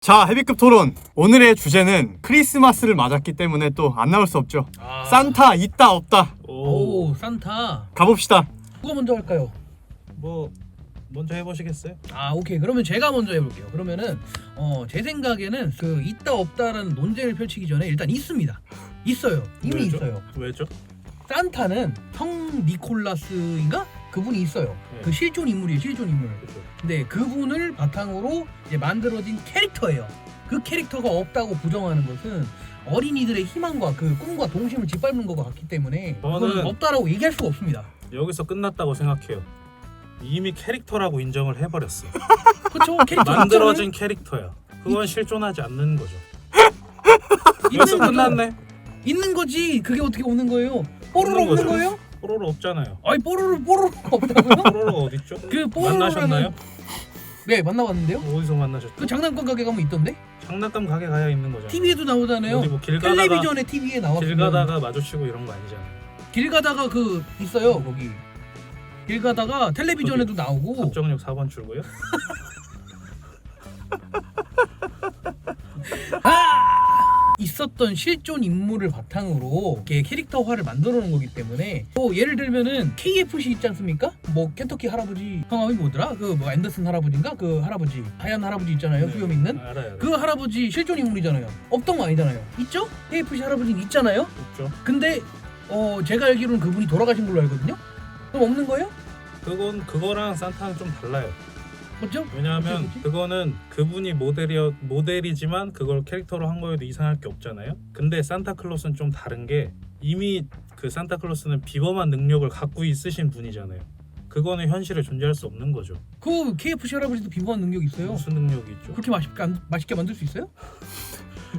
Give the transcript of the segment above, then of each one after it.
자, 헤비급 토론. 오늘의 주제는 크리스마스를 맞았기 때문에 또 안 나올 수 없죠. 산타 있다 없다. 오, 산타. 가봅시다. 누가 먼저 할까요? 뭐 먼저 해보시겠어요? 오케이. 그러면 제가 먼저 해볼게요. 그러면은 제 생각에는 그 있다 없다라는 논쟁을 펼치기 전에 일단 있습니다. 있어요. 이미 왜죠? 있어요. 왜죠? 산타는 성 니콜라스인가? 그분이 있어요. 네. 그 실존 인물이에요. 실존 인물. 그렇죠. 근데 그분을 바탕으로 이제 만들어진 캐릭터예요. 그 캐릭터가 없다고 부정하는 것은 어린이들의 희망과 그 꿈과 동심을 짓밟는 것 같기 때문에 그건 저는 없다라고 얘기할 수가 없습니다. 여기서 끝났다고 생각해요. 이미 캐릭터라고 인정을 해버렸어. 그렇죠? 캐릭터 만들어진 캐릭터야. 그건 실존하지 않는 거죠. 있는 여기서 거죠. 끝났네. 있는 거지. 그게 어떻게 오는 거예요? 뽀로로 없는 없는 거죠. 거예요? 뽀로로 없잖아요. 아니 뽀로로가 없다고요? 뽀로로가 어딨죠? 그 뽀로로라는 만나셨나요? 네, 만나봤는데요. 어디서 만나셨죠? 그 장난감 가게 가면 있던데? 장난감 가게 가야 있는 거잖아요. TV에도 나오잖아요. 어디 뭐 길 가다가 텔레비전에 TV에 나왔어요. 길 가다가 마주치고 이런 거 아니잖아요. 길 가다가 그 있어요 거기. 길 가다가 텔레비전에도 나오고. 합정역 4번 출구요? 있었던 실존 인물을 바탕으로 이렇게 캐릭터화를 만들어 놓은 거기 때문에 또 예를 들면은 KFC 있지 않습니까? 뭐 켄터키 할아버지 성함이 뭐더라? 그 뭐 앤더슨 할아버지인가? 그 할아버지 하얀 할아버지 있잖아요. 네. 수염 있는 알아요. 그 할아버지 실존 인물이잖아요. 없던 거 아니잖아요. 있죠? KFC 할아버지는 있잖아요. 없죠. 근데 제가 알기로는 그분이 돌아가신 걸로 알거든요. 그럼 없는 거예요? 그거랑 산타는 좀 달라요. 맞죠? 왜냐하면 그치? 그거는 그분이 모델이지만 그걸 캐릭터로 한 거에도 이상할 게 없잖아요. 근데 산타클로스는 좀 다른 게 이미 그 산타클로스는 비범한 능력을 갖고 있으신 분이잖아요. 그거는 현실에 존재할 수 없는 거죠. 그 KFC 할아버지도 비범한 능력 있어요. 무슨 능력이 있죠? 그렇게 맛있게 만들 수 있어요?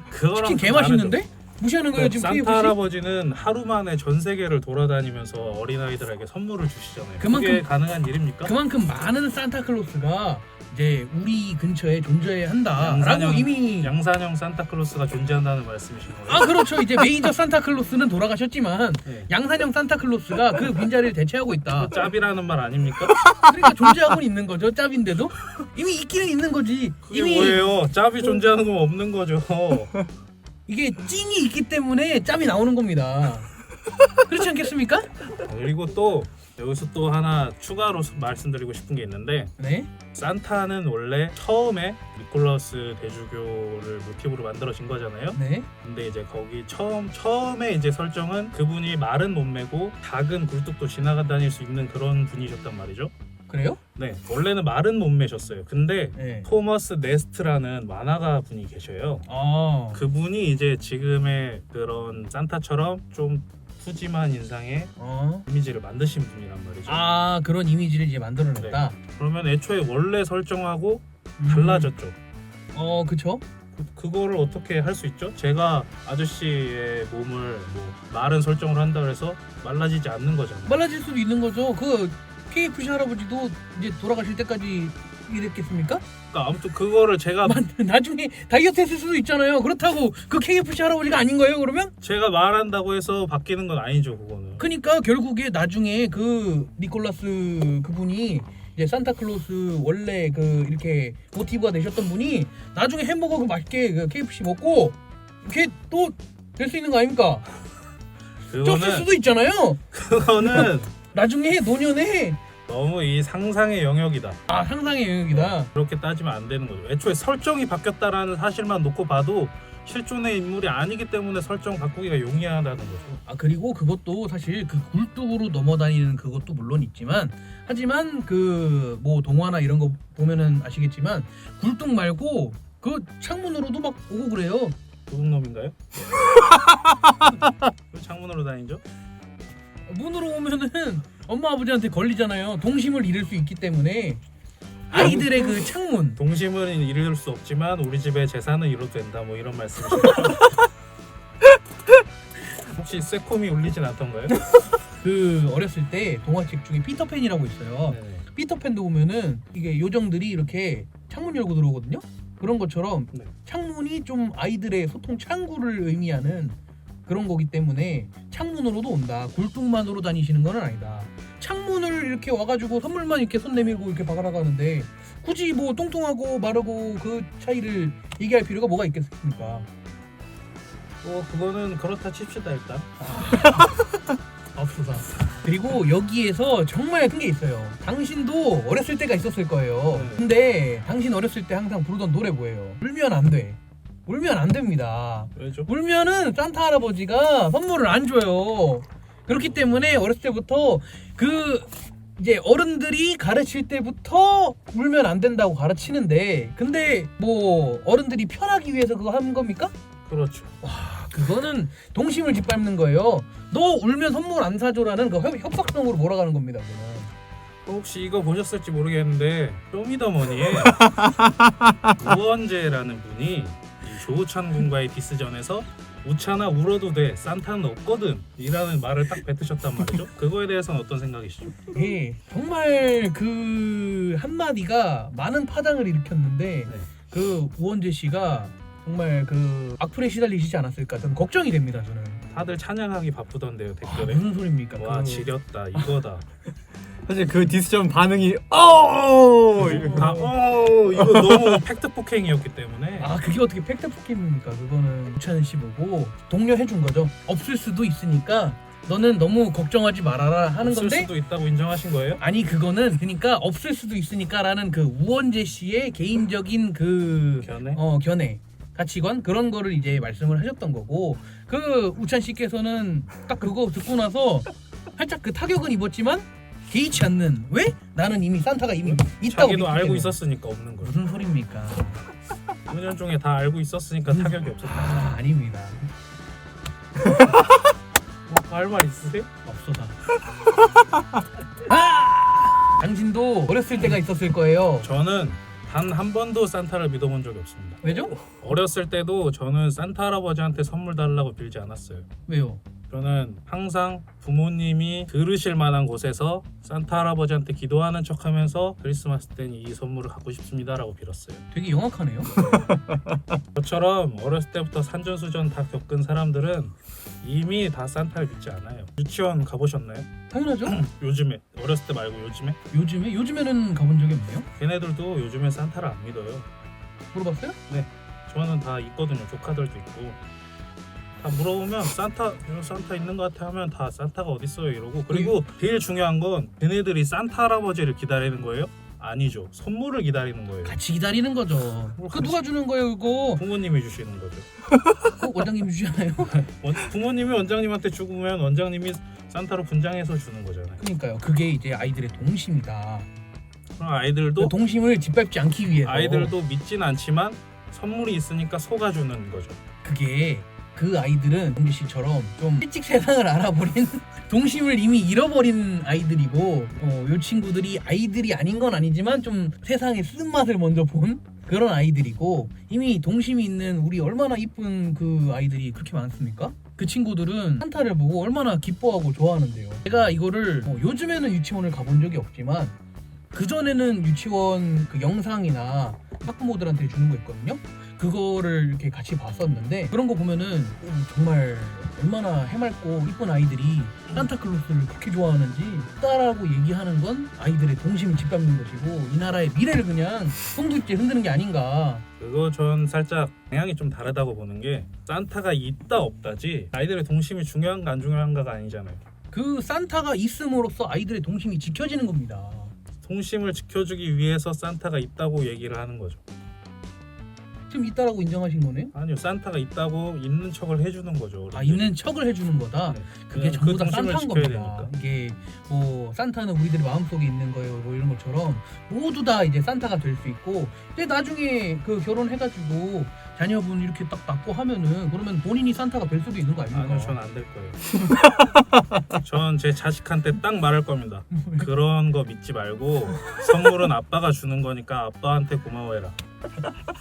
그거랑 치킨 개 좀 다르죠. 맛있는데? 무시하는 거예요 지금 산타 KFC? 할아버지는 하루 만에 전 세계를 돌아다니면서 어린아이들에게 선물을 주시잖아요. 그게 가능한 일입니까? 그만큼 많은 산타클로스가 이제 우리 근처에 존재해야 한다라고 이미 양산형 산타클로스가 존재한다는 말씀이신 거예요? 그렇죠. 이제 메이저 산타클로스는 돌아가셨지만 네. 양산형 산타클로스가 그 빈자리를 대체하고 있다. 짭이라는 말 아닙니까? 그러니까 존재하고 있는 거죠. 짭인데도 이미 있기는 있는 거지. 그게 이미 뭐예요? 짭이 존재하는 건 없는 거죠. 이게 찐이 있기 때문에 짭이 나오는 겁니다. 그렇지 않겠습니까? 그리고 또 여기서 또 하나 추가로 말씀드리고 싶은 게 있는데 네. 산타는 원래 처음에 니콜라스 대주교를 모티브로 만들어진 거잖아요. 네. 근데 이제 거기 처음에 이제 설정은 그분이 마른 몸매고 작은 굴뚝도 지나가 다닐 수 있는 그런 분이셨단 말이죠. 그래요? 네, 원래는 마른 몸매셨어요. 근데 네. 토머스 네스트라는 만화가 분이 계셔요. 그분이 이제 지금의 그런 산타처럼 좀 푸짐한 인상의 이미지를 만드신 분이란 말이죠. 그런 이미지를 이제 만들어냈다. 그러면 애초에 원래 설정하고 달라졌죠. 그쵸? 그거를 어떻게 할 수 있죠? 제가 아저씨의 몸을 뭐 마른 설정을 한다 그래서 말라지지 않는 거잖아요. 말라질 수도 있는 거죠. 그 KFC 할아버지도 이제 돌아가실 때까지 이랬겠습니까? 그러니까 아무튼 그거를 제가 나중에 다이어트 했을 수도 있잖아요. 그렇다고 그 KFC 할아버지가 아닌 거예요, 그러면? 제가 말한다고 해서 바뀌는 건 아니죠, 그거는. 그러니까 결국에 나중에 그 니콜라스 그분이 이제 산타클로스 원래 그 이렇게 모티브가 되셨던 분이 나중에 햄버거 그 맛있게 그 KFC 먹고 이렇게 또 될 수 있는 거 아닙니까? 쪘을 수도 있잖아요. 그거는 나중에 노년에 너무 이 상상의 영역이다. 상상의 영역이다. 그렇게 따지면 안 되는 거죠. 애초에 설정이 바뀌었다라는 사실만 놓고 봐도 실존의 인물이 아니기 때문에 설정 바꾸기가 용이하다는 거죠. 그리고 그것도 사실 그 굴뚝으로 넘어다니는 그것도 물론 있지만 하지만 그 뭐 동화나 이런 거 보면은 아시겠지만 굴뚝 말고 그 창문으로도 막 오고 그래요. 도둑놈인가요? 왜 창문으로 다니죠? 문으로 오면은 엄마 아버지한테 걸리잖아요. 동심을 잃을 수 있기 때문에 아이들의 그 창문. 동심은 이룰 수 없지만 우리 집의 재산은 이뤄도 된다. 뭐 이런 말씀이신가요? 혹시 새콤이 울리진 않던가요? 그 어렸을 때 동화책 중에 피터팬이라고 있어요. 네네. 피터팬도 보면은 이게 요정들이 이렇게 창문 열고 들어오거든요. 그런 것처럼 네. 창문이 좀 아이들의 소통 창구를 의미하는 그런 거기 때문에 창문으로도 온다. 굴뚝만으로 다니시는 건 아니다. 창문을 선물 이렇게 와가지고 선물만 이렇게 손 내밀고 이렇게 박아나가는데 굳이 뭐 뚱뚱하고 마르고 그 차이를 얘기할 필요가 뭐가 있겠습니까? 그거는 그렇다 칩시다 일단. 없어서. 그리고 여기에서 정말 큰 게 있어요. 당신도 어렸을 때가 있었을 거예요. 네. 근데 당신 어렸을 때 항상 부르던 노래 뭐예요? 울면 안 돼. 울면 안 됩니다. 왜죠? 울면은 산타 할아버지가 선물을 안 줘요. 그렇기 때문에 어렸을 때부터 그 이제 어른들이 가르칠 때부터 울면 안 된다고 가르치는데, 근데 뭐 어른들이 편하기 위해서 그거 한 겁니까? 그렇죠. 그거는 동심을 짓밟는 거예요. 너 울면 선물 안 사줘라는 그 협박성으로 몰아가는 겁니다. 그거는. 혹시 이거 보셨을지 모르겠는데 쇼미더머니에 우원재라는 분이 이 조우찬 군과의 디스전에서 우찬아 울어도 돼 산타는 없거든 이라는 말을 딱 뱉으셨단 말이죠. 그거에 대해서는 어떤 생각이시죠? 예, 정말 그 한마디가 많은 파장을 일으켰는데 네. 그 우원재 씨가 정말 그 악플에 시달리시지 않았을까 저는 걱정이 됩니다. 저는. 다들 찬양하기 바쁘던데요 댓글에. 무슨 소리입니까? 와 지렸다 이거다. 사실 그 디스전 반응이 이거 너무 팩트 폭행이었기 때문에. 아 그게 어떻게 팩트 포켓입니까? 그거는 우찬 씨 보고 독려해준 거죠. 없을 수도 있으니까 너는 너무 걱정하지 말아라 하는 없을 건데. 수도 있다고 인정하신 거예요? 아니 그거는 그러니까 없을 수도 있으니까라는 그 우원재 씨의 개인적인 그 견해? 견해 가치관 그런 거를 이제 말씀을 하셨던 거고, 그 우찬 씨께서는 딱 그거 듣고 나서 살짝 그 타격은 입었지만 개의치 않는, 왜? 나는 이미 산타가 이미 있다고 자기도 믿기 알고 때문에. 있었으니까 없는 거예요. 무슨 소리입니까? 5년 중에 다 알고 있었으니까 타격이 없었다. 아닙니다. 할 말 있으세요? 없어서. 당신도 어렸을 때가 있었을 거예요. 저는 단 한 번도 산타를 믿어본 적이 없습니다. 왜죠? 어렸을 때도 저는 산타 할아버지한테 선물 달라고 빌지 않았어요. 왜요? 저는 항상 부모님이 들으실 만한 곳에서 산타 할아버지한테 기도하는 척하면서 크리스마스 때는 이 선물을 갖고 싶습니다라고 빌었어요. 되게 영악하네요. 저처럼 어렸을 때부터 산전수전 다 겪은 사람들은 이미 다 산타를 믿지 않아요. 유치원 가보셨나요? 당연하죠. 요즘에 어렸을 때 말고 요즘에? 요즘에는 가본 적이 없네요. 걔네들도 요즘에 산타를 안 믿어요. 물어봤어요? 저는 다 있거든요. 조카들도 있고. 다 물어보면 산타 있는 것 같아 하면 다 산타가 어딨어요 이러고. 그리고 제일 중요한 건 걔네들이 산타 할아버지를 기다리는 거예요? 아니죠. 선물을 기다리는 거예요. 같이 기다리는 거죠. 뭘 그 누가 주는 거예요 그거? 부모님이 주시는 거죠. 원장님 주잖아요. 부모님이 원장님한테 주면 원장님이 산타로 분장해서 주는 거잖아요. 그러니까요. 그게 이제 아이들의 동심이다. 그럼 아이들도 그 동심을 짓밟지 않기 위해서. 아이들도 믿진 않지만 선물이 있으니까 속아주는 거죠. 그게 그 아이들은 동지 씨처럼 좀 일찍 세상을 알아버린 동심을 이미 잃어버린 아이들이고, 요 친구들이 아이들이 아닌 건 아니지만 좀 세상의 쓴맛을 먼저 본 그런 아이들이고, 이미 동심이 있는 우리 얼마나 이쁜 그 아이들이 그렇게 많습니까? 그 친구들은 산타를 보고 얼마나 기뻐하고 좋아하는데요. 제가 이거를 요즘에는 유치원을 가본 적이 없지만 그전에는 유치원 그 영상이나 학부모들한테 주는 거 있거든요. 그거를 이렇게 같이 봤었는데, 그런 거 보면은 정말 얼마나 해맑고 이쁜 아이들이 산타클로스를 그렇게 좋아하는지 따라고 얘기하는 건 아이들의 동심을 짓밟는 것이고 이 나라의 미래를 그냥 송두리째 흔드는 게 아닌가. 그거 전 살짝 방향이 좀 다르다고 보는 게, 산타가 있다 없다지 아이들의 동심이 중요한가 안 중요한가가 아니잖아요. 그 산타가 있음으로써 아이들의 동심이 지켜지는 겁니다. 동심을 지켜주기 위해서 산타가 있다고 얘기를 하는 거죠. 지금 있다라고 인정하신 거네요? 아니요, 산타가 있다고 있는 척을 해주는 거죠. 아, 있는 척을 해주는 거다. 네. 그게 그 전부 다 동심을 산타인 지켜야 겁니다. 되니까. 이게 뭐 산타는 우리들의 마음속에 있는 거예요, 뭐 이런 것처럼 모두 다 이제 산타가 될 수 있고, 이제 나중에 그 결혼해가지고 자녀분 이렇게 딱 낳고 하면은 그러면 본인이 산타가 될 수도 있는 거 아닙니까? 아니요, 전 안 될 거예요. 전 제 자식한테 딱 말할 겁니다. 그런 거 믿지 말고 선물은 아빠가 주는 거니까 아빠한테 고마워해라.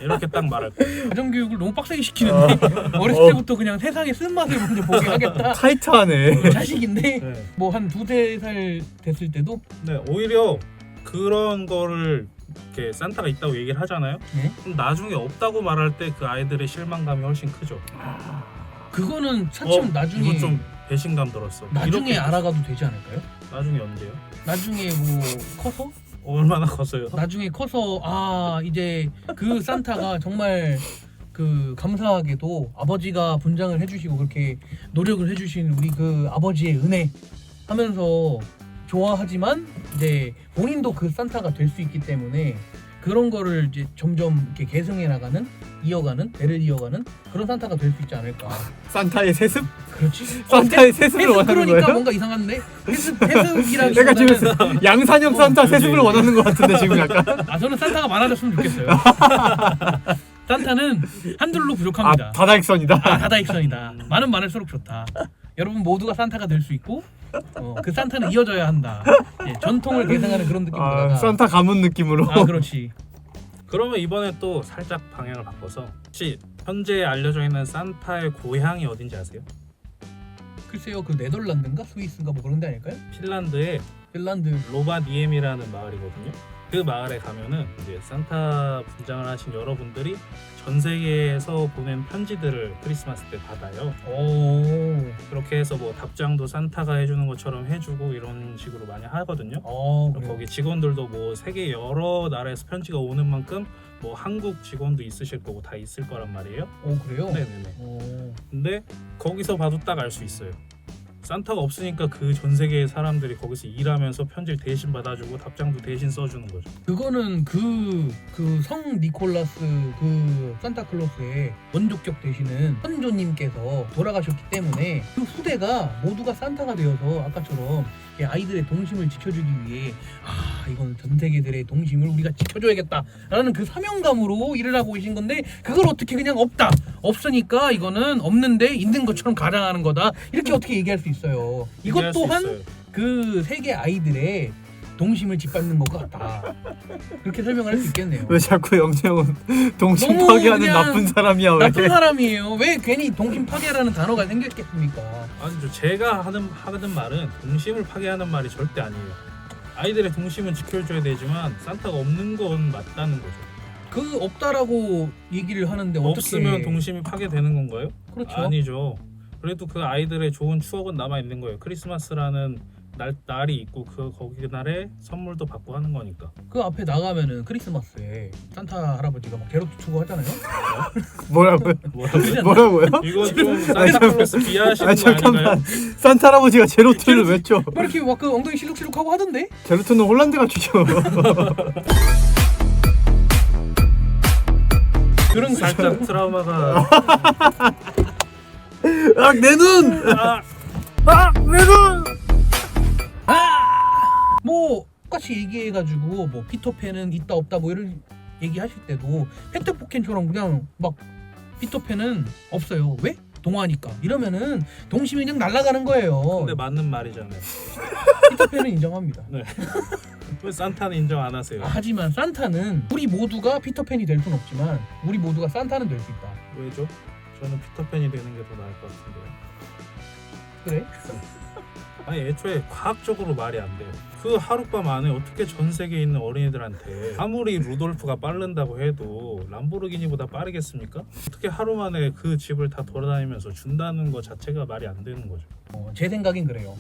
이렇게 딱 말할 거예요. 가정교육을 너무 빡세게 시키는데 어렸을 때부터 그냥 세상의 쓴맛을 먼저 보게 하겠다. 타이트하네. 자식인데 네. 뭐 한 2-3살 됐을 때도 네, 오히려 그런 거를 이렇게 산타가 있다고 얘기를 하잖아요. 네? 그럼 나중에 없다고 말할 때 그 아이들의 실망감이 훨씬 크죠. 그거는 차츰 나중에 이거 좀 배신감 들었어. 나중에 이렇게 알아가도 되지 않을까요? 나중에 언제요? 나중에 뭐 커서 얼마나 컸어요? 나중에 커서 이제 그 산타가 정말 그 감사하게도 아버지가 분장을 해주시고 그렇게 노력을 해주신 우리 그 아버지의 은혜 하면서 좋아하지만 이제 본인도 그 산타가 될 수 있기 때문에 그런 거를 이제 점점 이렇게 계승해 나가는 이어가는 대를 이어가는 그런 산타가 될 수 있지 않을까. 산타의 세습? 그렇지. 산타의 세습을 원하는 그러니까 거예요? 뭔가 이상한데 내가 세습이라기보다는 지금 양산형 산타 세습을 원하는 것 같은데 지금 약간. 저는 산타가 많아졌으면 좋겠어요. 산타는 한둘로 부족합니다. 다다익선이다. 다다익선이다. 많은 많을수록 좋다. 여러분 모두가 산타가 될 수 있고 그 산타는 이어져야 한다. 예, 전통을 계승하는 그런 느낌보다가 산타 가문 느낌으로. 그렇지. 그러면 이번에 또 살짝 방향을 바꿔서 혹시 현재 알려져 있는 산타의 고향이 어딘지 아세요? 글쎄요, 그 네덜란드인가 스위스인가 뭐 그런 데 아닐까요? 핀란드의 핀란드. 로바니엠이라는 마을이거든요. 그 마을에 가면은 이제 산타 분장을 하신 여러분들이 전 세계에서 보낸 편지들을 크리스마스 때 받아요. 오. 그렇게 해서 뭐 답장도 산타가 해주는 것처럼 해주고 이런 식으로 많이 하거든요. 그래요. 거기 직원들도 뭐 세계 여러 나라에서 편지가 오는 만큼 뭐 한국 직원도 있으실 거고 다 있을 거란 말이에요. 그래요? 네네네. 오. 근데 거기서 봐도 딱 알 수 있어요. 산타가 없으니까 그 전 세계의 사람들이 거기서 일하면서 편지를 대신 받아주고 답장도 대신 써주는 거죠. 그거는 그 성 니콜라스 그 산타클로스의 원족적 되시는 선조님께서 돌아가셨기 때문에 그 후대가 모두가 산타가 되어서 아까처럼 아이들의 동심을 지켜주기 위해 이건 전 세계들의 동심을 우리가 지켜줘야겠다라는 그 사명감으로 일을 하고 계신 건데 그걸 어떻게 그냥 없으니까 이거는 없는데 있는 것처럼 가장하는 거다 이렇게 어떻게 얘기할 수 있어요. 이것 얘기할 수 또한 있어요. 그 세계 아이들의 동심을 짓밟는 것 같다. 그렇게 설명할 수 있겠네요. 왜 자꾸 영재형은 동심 너무 파괴하는 그냥 나쁜 사람이야 왜? 나쁜 사람이에요. 왜 괜히 동심 파괴라는 단어가 생겼겠습니까? 아니죠. 제가 하는 말은 동심을 파괴하는 말이 절대 아니에요. 아이들의 동심은 지켜줘야 되지만 산타가 없는 건 맞다는 거죠. 그 없다라고 얘기를 하는데 어떻게 없으면 동심이 파괴되는 건가요? 그렇죠. 아니죠. 그래도 그 아이들의 좋은 추억은 남아 있는 거예요. 크리스마스라는 날이 있고 거기 날에 선물도 받고 하는 거니까. 그 앞에 나가면은 크리스마스에 산타 할아버지가 막 게로트 추고 하잖아요. 뭐라고요? 그러지 않나요? 뭐라고요? 이거 좀 산타클로스 비하하시는 거 아닌가요? 산타 할아버지가 제로트를 외쳐. 막 이렇게 막 그 엉덩이 실룩실룩하고 하던데? 제로트는 홀란드가 추죠. 그런 거 살짝 트라우마가 내 눈! 내 눈! 뭐 똑같이 얘기해가지고 뭐 피터팬은 있다 없다 뭐 이런 얘기하실 때도 펜트포켄처럼 그냥 막 피터팬은 없어요. 왜? 동화니까. 이러면은 동심이 그냥 날아가는 거예요. 근데 맞는 말이잖아요. 피터팬은 인정합니다. 네. 왜 산타는 인정 안 하세요? 하지만 산타는 우리 모두가 피터팬이 될 순 없지만 우리 모두가 산타는 될 수 있다. 왜죠? 저는 피터팬이 되는 게 더 나을 것 같은데요. 그래? 아니 애초에 과학적으로 말이 안 돼요. 그 하룻밤 안에 어떻게 전 세계에 있는 어린이들한테 아무리 루돌프가 빠른다고 해도 람보르기니보다 빠르겠습니까? 어떻게 하루 만에 그 집을 다 돌아다니면서 준다는 것 자체가 말이 안 되는 거죠. 제 생각엔 그래요.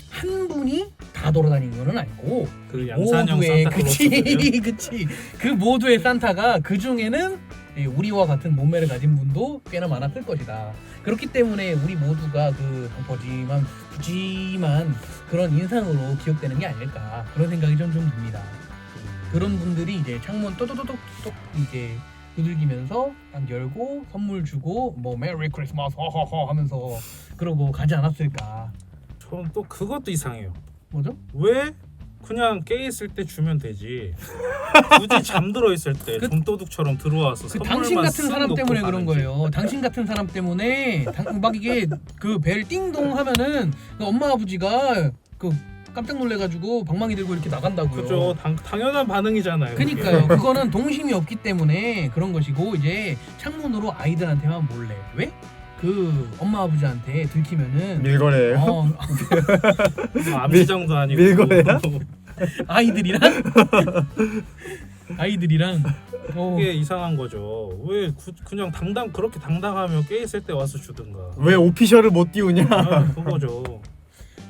한 분이 다 돌아다니는 건 아니고 그 양산형 모두의 산타클로스들이요. 그치 그 모두의 산타가 그 중에는 우리와 같은 몸매를 가진 분도 꽤나 많았을 것이다. 그렇기 때문에 우리 모두가 그 푸짐한 그런 인상으로 기억되는 게 아닐까 그런 생각이 좀 듭니다. 그런 분들이 이제 창문 또또또똑 이제 두들기면서 딱 열고 선물 주고 뭐 메리 크리스마스 허허허 하면서 그러고 가지 않았을까. 저는 또 그것도 이상해요. 뭐죠? 왜 그냥 깨 있을 때 주면 되지. 굳이 잠들어 있을 때 좀도둑처럼 들어와서 그 선물만 당신 같은 쓱 사람 놓고 때문에 그런 가는지. 거예요. 당신 같은 사람 때문에 막 이게 그 벨 띵동 하면은 그 엄마 아버지가 그 깜짝 놀래가지고 방망이 들고 이렇게 나간다고요. 그죠. 당연한 반응이잖아요. 그게. 그니까요. 그거는 동심이 없기 때문에 그런 것이고 이제 창문으로 아이들한테만 몰래 왜? 그 엄마 아버지한테 들키면은 밀거래예요? 암시장도 아니고 밀거래야? 아이들이랑 그게 이상한 거죠. 왜 그냥 그렇게 당당하면 깨 있을 때 와서 주든가. 왜 오피셜을 못 띄우냐? 그거죠.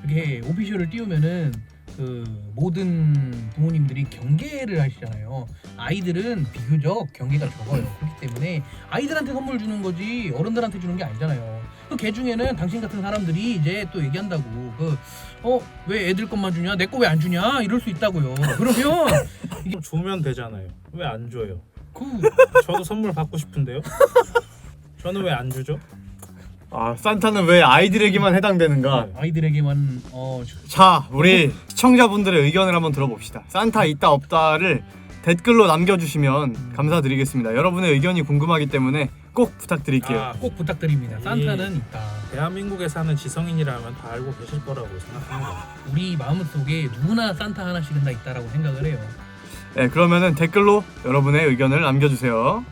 이렇게 오피셜을 띄우면은 그 모든 부모님들이 경계를 하시잖아요. 아이들은 비교적 경계가 적어요. 그렇기 때문에 아이들한테 선물 주는 거지 어른들한테 주는 게 아니잖아요. 그 개 중에는 당신 같은 사람들이 이제 또 얘기한다고 왜 애들 것만 주냐 내 거 왜 안 주냐 이럴 수 있다고요. 그러면 주면 되잖아요. 왜 안 줘요? 그 저도 선물 받고 싶은데요. 저는 왜 안 주죠? 아, 산타는 왜 아이들에게만 해당되는가? 아이들에게만 자, 우리 시청자분들의 의견을 한번 들어봅시다. 산타 있다 없다를 댓글로 남겨주시면 감사드리겠습니다. 여러분의 의견이 궁금하기 때문에 꼭 부탁드릴게요. 꼭 부탁드립니다. 산타는 있다. 대한민국에 사는 지성인이라면 다 알고 계실 거라고 생각합니다. 우리 마음속에 누구나 산타 하나씩은 다 있다라고 생각을 해요. 네, 그러면은 댓글로 여러분의 의견을 남겨주세요.